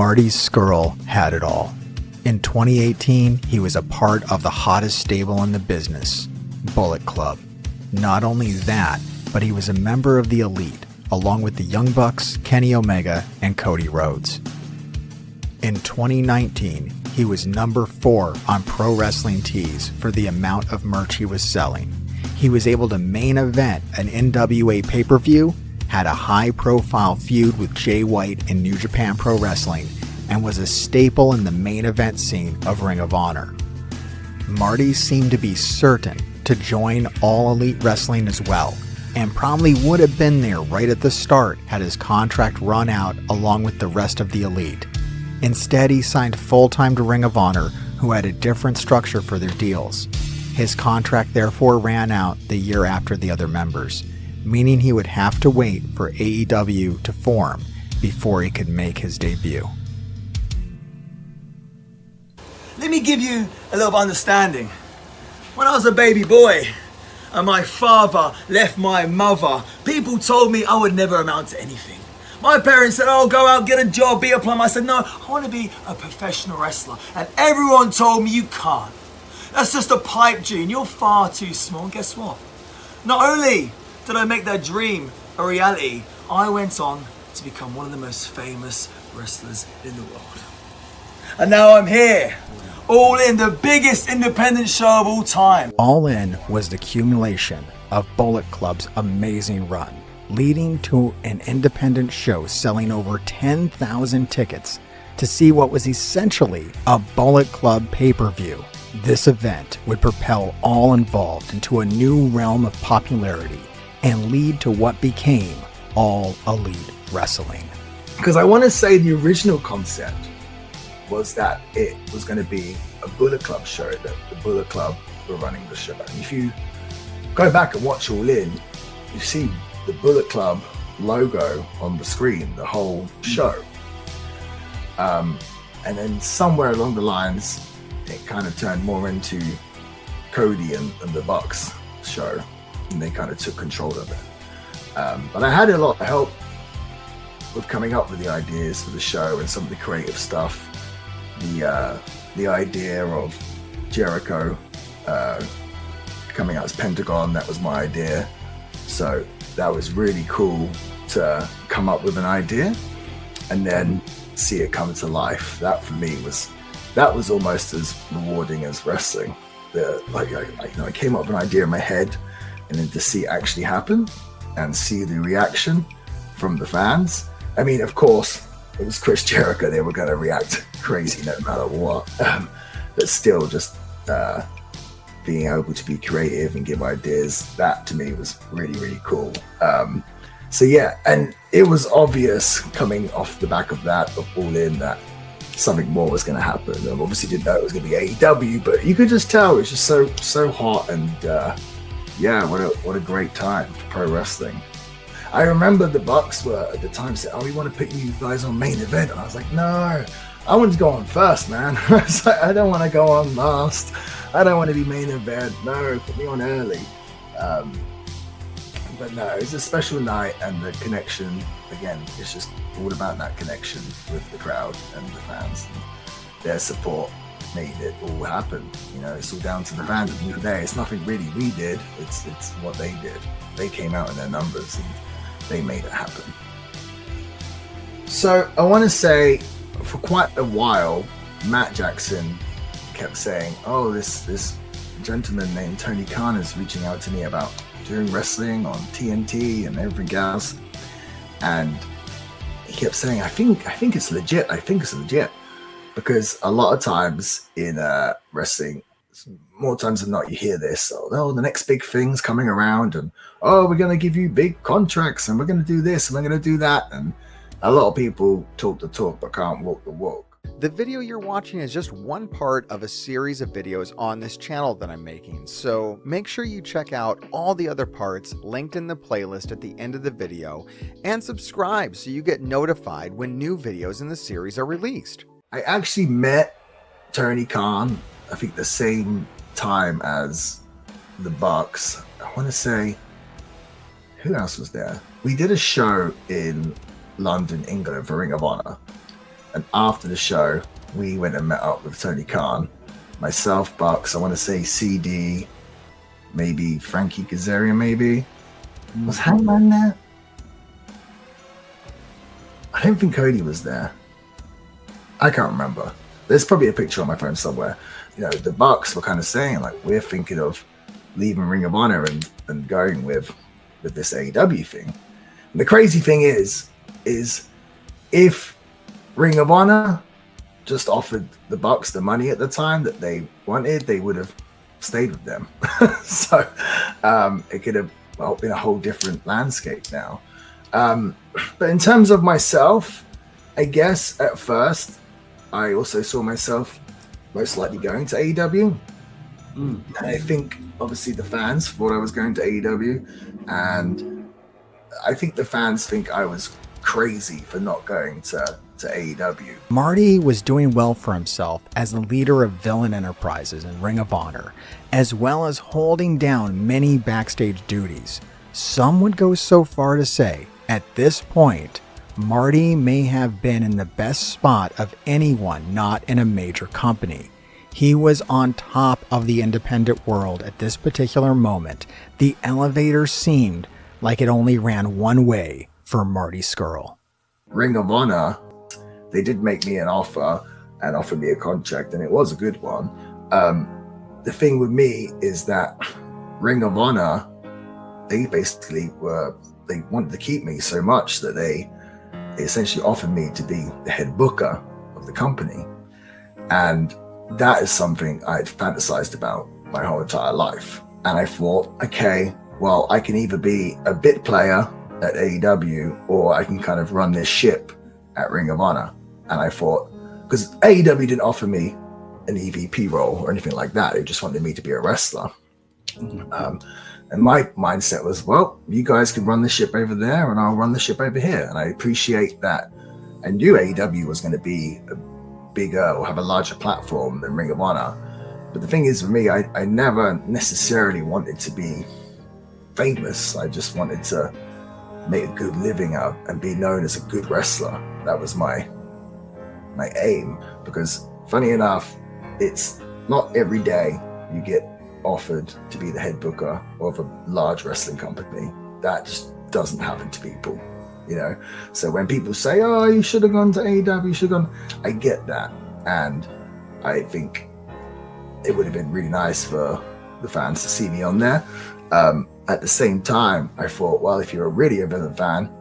Marty Scurll had it all. In 2018, he was a part of the hottest stable in the business, Bullet Club. Not only that, but he was a member of the Elite, along with the Young Bucks, Kenny Omega, and Cody Rhodes. In 2019, he was number 4 on Pro Wrestling Tees for the amount of merch he was selling. He was able to main event an NWA pay-per-view, had a high-profile feud with Jay White in New Japan Pro Wrestling, and was a staple in the main event scene of Ring of Honor. Marty seemed to be certain to join All Elite Wrestling as well, and probably would have been there right at the start had his contract run out along with the rest of the Elite. Instead, he signed full-time to Ring of Honor, who had a different structure for their deals. His contract therefore ran out the year after the other members, meaning he would have to wait for AEW to form before he could make his debut. Let me give you a little understanding. When I was a baby boy and my father left my mother, people told me I would never amount to anything. My parents said, oh, go out, get a job, be a plumber. I said, no, I want to be a professional wrestler. And everyone told me you can't. That's just a pipe dream. You're far too small. And guess what? Not only did I make that dream a reality, I went on to become one of the most famous wrestlers in the world. And now I'm here. All In, the biggest independent show of all time. All In was the accumulation of Bullet Club's amazing run, leading to an independent show selling over 10,000 tickets to see what was essentially a Bullet Club pay-per-view. This event would propel all involved into a new realm of popularity and lead to what became All Elite Wrestling. Because I want to say the original concept was that it was going to be a Bullet Club show, that the Bullet Club were running the show. And if you go back and watch All In, you see the Bullet Club logo on the screen the whole show. And then somewhere along the lines, it kind of turned more into Cody and the Bucks show, and they kind of took control of it. But I had a lot of help with coming up with the ideas for the show and some of the creative stuff. The idea of Jericho coming out as Pentagon, that was my idea. So that was really cool to come up with an idea and then see it come to life. That for me was almost as rewarding as wrestling. I came up with an idea in my head, and then to see it actually happen and see the reaction from the fans. I mean, of course, it was Chris Jericho. They were going to react crazy no matter what. But still, just being able to be creative and give ideas, that to me was really, really cool. So yeah, and it was obvious coming off the back of that, of All In, that something more was going to happen. I obviously didn't know it was going to be AEW, but you could just tell it was just so hot, and yeah, what a great time for pro wrestling. I remember the Bucks were at the time said, "Oh, we want to put you guys on main event," and I was like, "No, I want to go on first, man." I was like, I don't want to go on last. I don't want to be main event. No, put me on early. But no, it's a special night, and the connection, again, it's just all about that connection with the crowd and the fans. And their support made it all happen. You know, it's all down to the fans at the end of the day. It's nothing really we did. It's what they did. They came out in their numbers and they made it happen. So I want to say, for quite a while, Matt Jackson kept saying, "Oh, this gentleman named Tony Khan is reaching out to me about doing wrestling on TNT and everything else," and he kept saying, I think it's legit. I think it's legit, because a lot of times in wrestling, more times than not, you hear this: "Oh, the next big thing's coming around, and oh, we're going to give you big contracts, and we're going to do this, and we're going to do that." And a lot of people talk the talk but can't walk the walk. The video you're watching is just one part of a series of videos on this channel that I'm making, so make sure you check out all the other parts linked in the playlist at the end of the video, and subscribe so you get notified when new videos in the series are released. I actually met Tony Khan, I think the same time as the Bucks. I want to say, who else was there? We did a show in London, England for Ring of Honor. And after the show, we went and met up with Tony Khan, myself, Bucks, I want to say CD, maybe Frankie Kazarian, maybe. Was Hangman there? I don't think Cody was there. I can't remember. There's probably a picture on my phone somewhere. You know, the Bucks were kind of saying, like, we're thinking of leaving Ring of Honor and going with this AEW thing. And the crazy thing is if Ring of Honor just offered the Bucks the money at the time that they wanted, they would have stayed with them. So it could have been a whole different landscape now. But in terms of myself, I guess at first I also saw myself most likely going to AEW. And I think obviously the fans thought I was going to AEW, and I think the fans think I was crazy for not going to AEW. Marty was doing well for himself as the leader of Villain Enterprises and Ring of Honor, as well as holding down many backstage duties. Some would go so far to say, at this point, Marty may have been in the best spot of anyone not in a major company. He was on top of the independent world at this particular moment. The elevator seemed like it only ran one way for Marty Scurll. Ring of Honor, they did make me an offer and offered me a contract, and it was a good one. The thing with me is that Ring of Honor, they wanted to keep me so much that they essentially offered me to be the head booker of the company. And that is something I'd fantasized about my whole entire life. And I thought, okay, well, I can either be a bit player at AEW or I can kind of run this ship at Ring of Honor. And I thought, because AEW didn't offer me an EVP role or anything like that. They just wanted me to be a wrestler. And my mindset was, well, you guys can run the ship over there and I'll run the ship over here. And I appreciate that. I knew AEW was going to be a bigger or have a larger platform than Ring of Honor. But the thing is, for me, I never necessarily wanted to be famous. I just wanted to make a good living out and be known as a good wrestler. That was my aim. Because funny enough, it's not every day you get offered to be the head booker of a large wrestling company. That just doesn't happen to people, you know. So when people say, oh, you should have gone to AEW, you should have gone, I get that. And I think it would have been really nice for the fans to see me on there. At the same time, I thought, well, if you're really a Villain fan,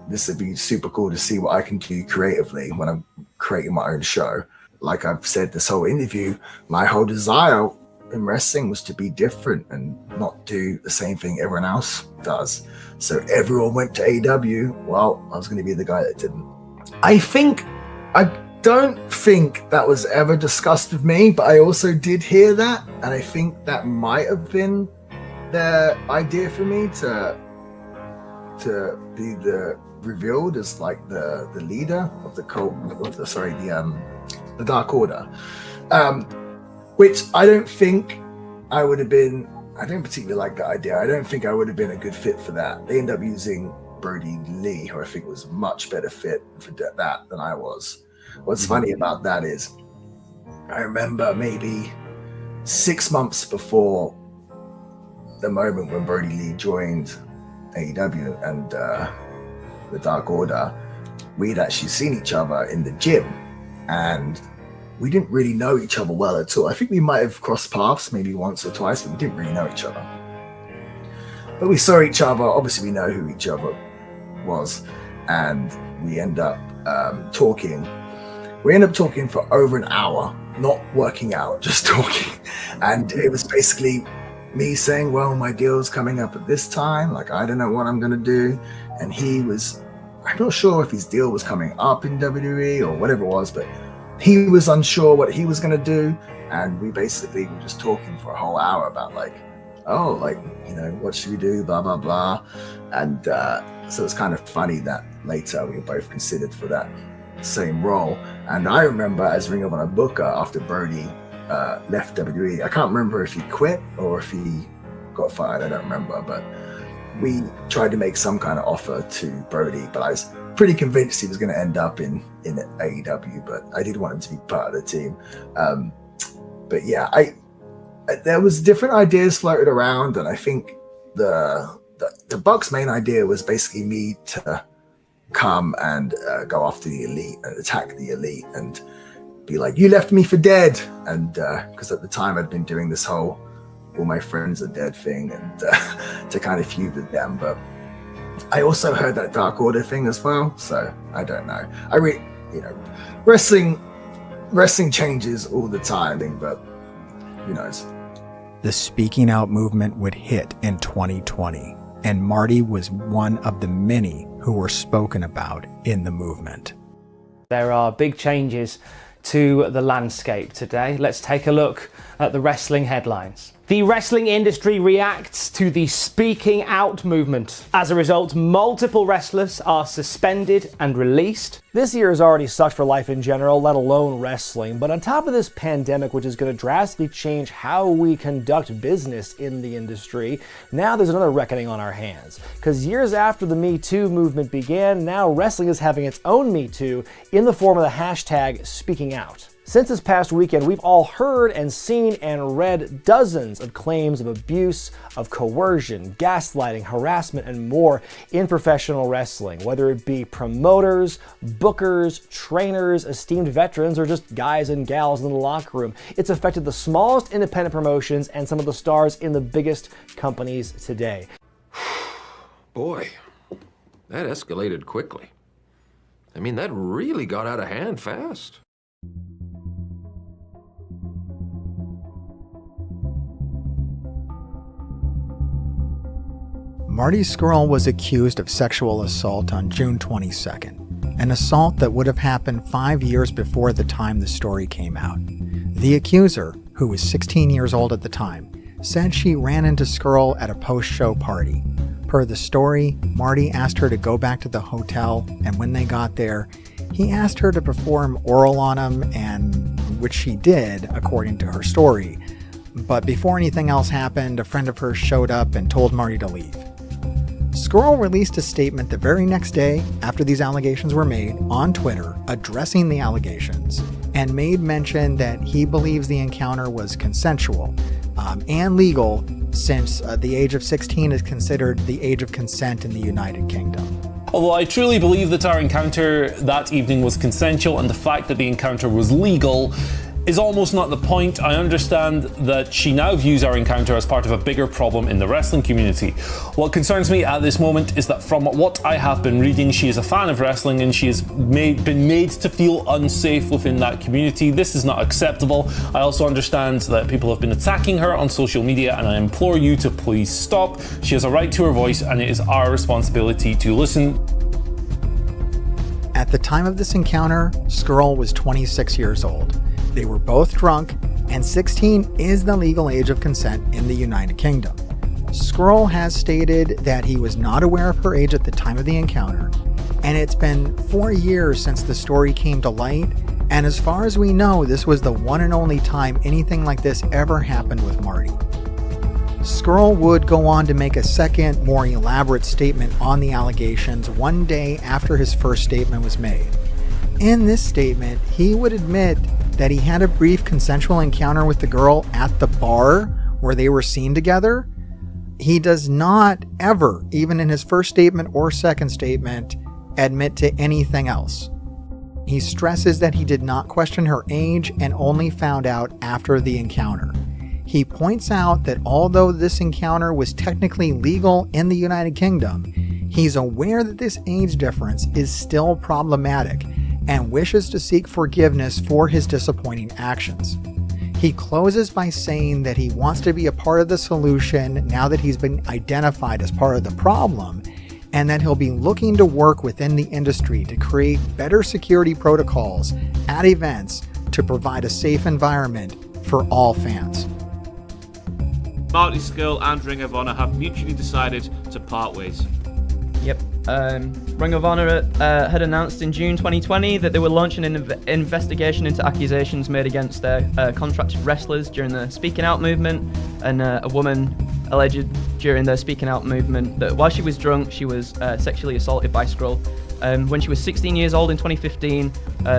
this would be super cool to see what I can do creatively when I'm creating my own show. Like I've said this whole interview, my whole desire in wrestling was to be different and not do the same thing everyone else does. So everyone went to AEW. Well, I was going to be the guy that didn't. I don't think that was ever discussed with me, but I also did hear that, and I think that might have been their idea for me to be revealed as like the leader of the the Dark Order. Which I don't think I would have been. I don't particularly like that idea. I don't think I would have been a good fit for that. They ended up using Brody Lee, who I think was a much better fit for that than I was. What's funny about that is I remember maybe 6 months before the moment when Brody Lee joined AEW and the Dark Order, we'd actually seen each other in the gym, and we didn't really know each other well at all. I think we might have crossed paths maybe once or twice, but we didn't really know each other. But we saw each other. Obviously, we know who each other was, and we end up talking. We end up talking for over an hour, not working out, just talking. And it was basically me saying, well, my deal's coming up at this time. Like, I don't know what I'm going to do. And I'm not sure if his deal was coming up in WWE or whatever it was, but he was unsure what he was going to do. And we basically were just talking for a whole hour about what should we do, blah, blah, blah. And so it's kind of funny that later we were both considered for that same role. And I remember as Ring of Honor booker after Brody left WWE, I can't remember if he quit or if he got fired, I don't remember, but we tried to make some kind of offer to Brody, but pretty convinced he was going to end up in AEW, but I did want him to be part of the team. But yeah, there was different ideas floated around, and I think the Bucks' main idea was basically me to come and go after the Elite and attack the Elite and be like, you left me for dead. And because at the time I'd been doing this whole all my friends are dead thing, and to kind of feud with them. But I also heard that Dark Order thing as well, so I don't know. Wrestling changes all the time, but who knows? The speaking out movement would hit in 2020, and Marty was one of the many who were spoken about in the movement. There are big changes to the landscape today. Let's take a look at the wrestling headlines. The wrestling industry reacts to the speaking out movement. As a result, multiple wrestlers are suspended and released. This year has already sucked for life in general, let alone wrestling. But on top of this pandemic, which is going to drastically change how we conduct business in the industry, now there's another reckoning on our hands. Because years after the Me Too movement began, now wrestling is having its own Me Too in the form of the hashtag speaking out. Since this past weekend, we've all heard and seen and read dozens of claims of abuse, of coercion, gaslighting, harassment, and more in professional wrestling, whether it be promoters, bookers, trainers, esteemed veterans, or just guys and gals in the locker room. It's affected the smallest independent promotions and some of the stars in the biggest companies today. Boy, that escalated quickly. I mean, that really got out of hand fast. Marty Scurll was accused of sexual assault on June 22nd, an assault that would have happened 5 years before the time the story came out. The accuser, who was 16 years old at the time, said she ran into Scurll at a post-show party. Per the story, Marty asked her to go back to the hotel, and when they got there, he asked her to perform oral on him, and which she did, according to her story. But before anything else happened, a friend of hers showed up and told Marty to leave. Scurll released a statement the very next day after these allegations were made on Twitter addressing the allegations, and made mention that he believes the encounter was consensual and legal, since the age of 16 is considered the age of consent in the United Kingdom. Although I truly believe that our encounter that evening was consensual, and the fact that the encounter was legal is almost not the point. I understand that she now views our encounter as part of a bigger problem in the wrestling community. What concerns me at this moment is that from what I have been reading, she is a fan of wrestling and she has been made to feel unsafe within that community. This is not acceptable. I also understand that people have been attacking her on social media, and I implore you to please stop. She has a right to her voice, and it is our responsibility to listen. At the time of this encounter, Scurll was 26 years old. They were both drunk, and 16 is the legal age of consent in the United Kingdom. Scurll has stated that he was not aware of her age at the time of the encounter, and it's been 4 years since the story came to light, and as far as we know, this was the one and only time anything like this ever happened with Marty. Scurll would go on to make a second, more elaborate statement on the allegations one day after his first statement was made. In this statement, he would admit that he had a brief consensual encounter with the girl at the bar where they were seen together. He does not ever, even in his first statement or second statement, admit to anything else. He stresses that he did not question her age and only found out after the encounter. He points out that although this encounter was technically legal in the United Kingdom, he's aware that this age difference is still problematic and wishes to seek forgiveness for his disappointing actions. He closes by saying that he wants to be a part of the solution now that he's been identified as part of the problem, and that he'll be looking to work within the industry to create better security protocols at events to provide a safe environment for all fans. Marty Scurll and Ring of Honor have mutually decided to part ways. Yep. Ring of Honor had announced in June 2020 that they were launching an investigation into accusations made against their contracted wrestlers during the Speaking Out movement. and a woman alleged during the Speaking Out movement that while she was drunk, she was sexually assaulted by Scurll. When she was 16 years old in 2015,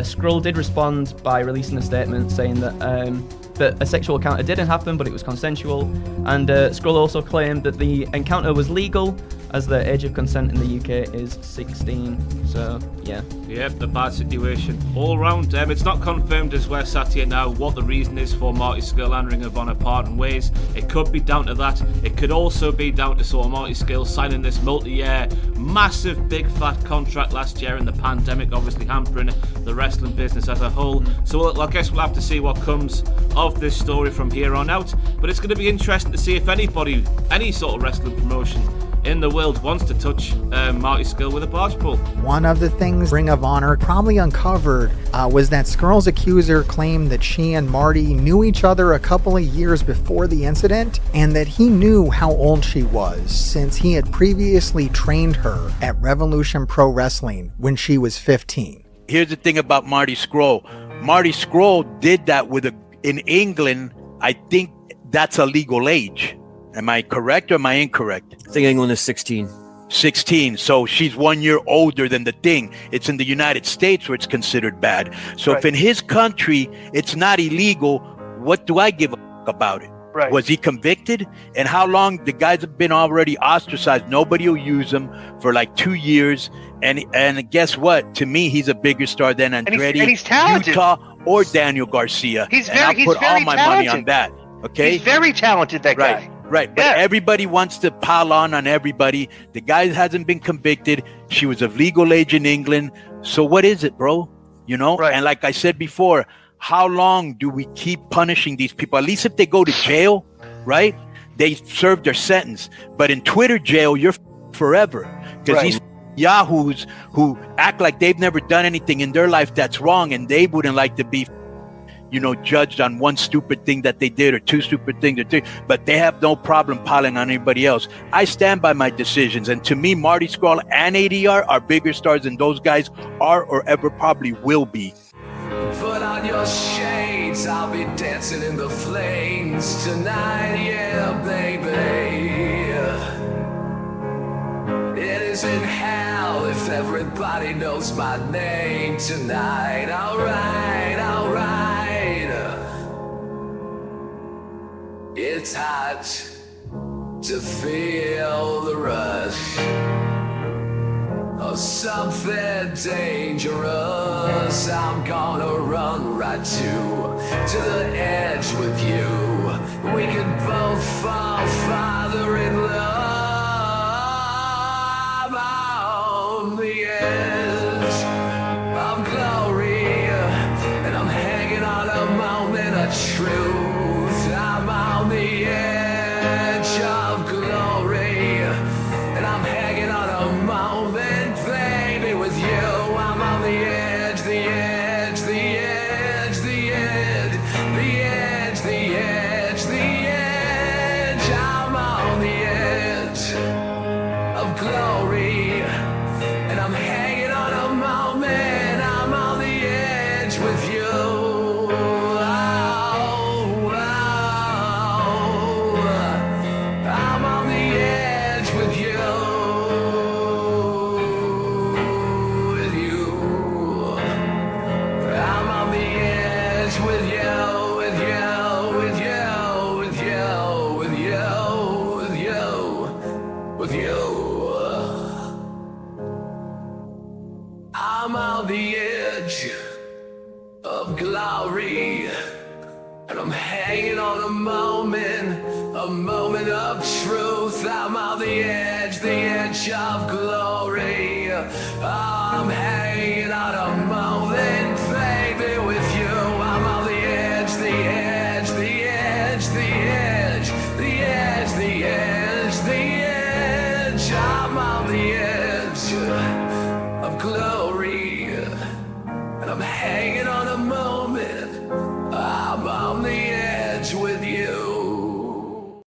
Scurll did respond by releasing a statement saying that a sexual encounter didn't happen, but it was consensual. And Scurll also claimed that the encounter was legal, as the age of consent in the UK is 16. So, yeah. Yep, the bad situation all round. It's not confirmed as we're sat here now what the reason is for Marty Scurll and Ring of Honor parting ways. It could be down to that. It could also be down to sort of Marty Scurll signing this multi-year, massive, big, fat contract last year, and the pandemic obviously hampering the wrestling business as a whole. So I guess we'll have to see what comes of this story from here on out. But it's going to be interesting to see if anybody, any sort of wrestling promotion in the world wants to touch Marty Scurll with a barge pole. One of the things Ring of Honor probably uncovered was that Scurll's accuser claimed that she and Marty knew each other a couple of years before the incident, and that he knew how old she was since he had previously trained her at Revolution Pro Wrestling when she was 15. Here's the thing about Marty Scurll. Marty Scurll did that in England. I think that's a legal age. Am I correct or am I incorrect? I think England is 16. 16. So she's 1 year older than the thing. It's in the United States where it's considered bad. So if in his country it's not illegal, what do I give a about it? Right. Was he convicted? And how long? The guys have been already ostracized. Nobody will use him for like 2 years. And guess what? To me, he's a bigger star than Andretti, and he's talented. Utah, or Daniel Garcia. He's I'll put all my money on that. Okay. He's very talented, that guy. Right, but everybody wants to pile on everybody. The guy hasn't been convicted. She was of legal age in England. So what is it, bro? You know? Right. And like I said before, how long do we keep punishing these people? At least if they go to jail, right? They serve their sentence. But in Twitter jail, you're forever. Because these yahoos who act like they've never done anything in their life that's wrong, and they wouldn't like to be judged on one stupid thing that they did or two stupid things that they did, but they have no problem piling on anybody else. I stand by my decisions, and to me, Marty Scurll and ADR are bigger stars than those guys are or ever probably will be. Put on your shades, I'll be dancing in the flames tonight, yeah, baby. It isn't hell if everybody knows my name tonight. Alright, alright. It's hot to feel the rush of something dangerous. I'm gonna run right to the edge with you. We could both fall farther in love on the edge of glory, and I'm hanging on a moment of truth. I'm on the edge of glory, and I'm hanging on a moment, baby, with you. I'm on the edge, the edge, the edge, the edge, the edge, the edge, the edge. I'm on the edge of glory, and I'm hanging on a moment. I'm on the edge with you. I'm on the edge of glory, and I'm hanging on a moment of truth. I'm on the edge of glory. I'm hanging on a moment, baby, with you. I'm on the edge, the edge, the edge, the edge, the edge, the edge, the edge. I'm on the edge.